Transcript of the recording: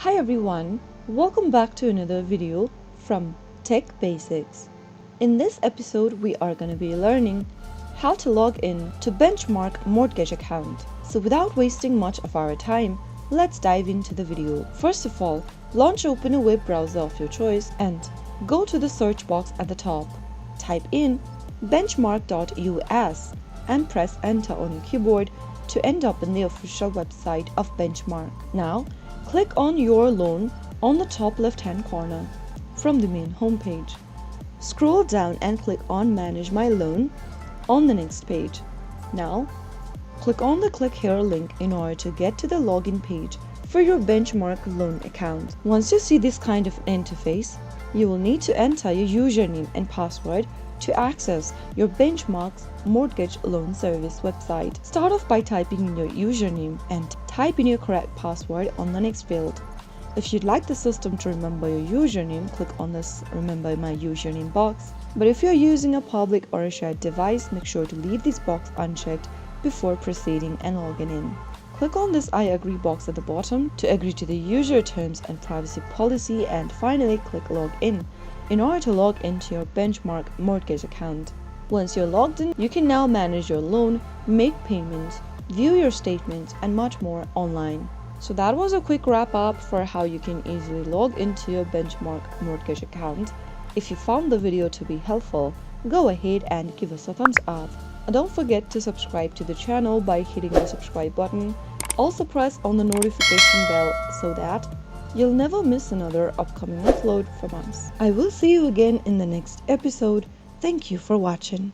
Hi everyone, welcome back to another video from Tech Basics. In this episode, we are going to be learning how to log in to Benchmark mortgage account. So without wasting much of our time, let's dive into the video. First of all, open a web browser of your choice and go to the search box at the top. Type in benchmark.us and press enter on your keyboard to end up in the official website of Benchmark. Now, click on Your Loan on the top left-hand corner from the main homepage. Scroll down and click on Manage My Loan on the next page. Now, click on the Click Here link in order to get to the login page for your Benchmark loan account. Once you see this kind of interface, you will need to enter your username and password to access your Benchmark's mortgage loan service website. Start off by typing in your username and type in your correct password on the next field. If you'd like the system to remember your username, click on this Remember My Username box. But if you're using a public or a shared device, make sure to leave this box unchecked before proceeding and logging in. Click on this I agree box at the bottom to agree to the user terms and privacy policy, and finally click Login in order to log into your Benchmark mortgage account. Once you're logged in, you can now manage your loan, make payments, view your statements, and much more online. So that was a quick wrap up for how you can easily log into your Benchmark mortgage account. If you found the video to be helpful, go ahead and give us a thumbs up. And don't forget to subscribe to the channel by hitting the subscribe button. Also press on the notification bell so that you'll never miss another upcoming upload from us. I will see you again in the next episode. Thank you for watching.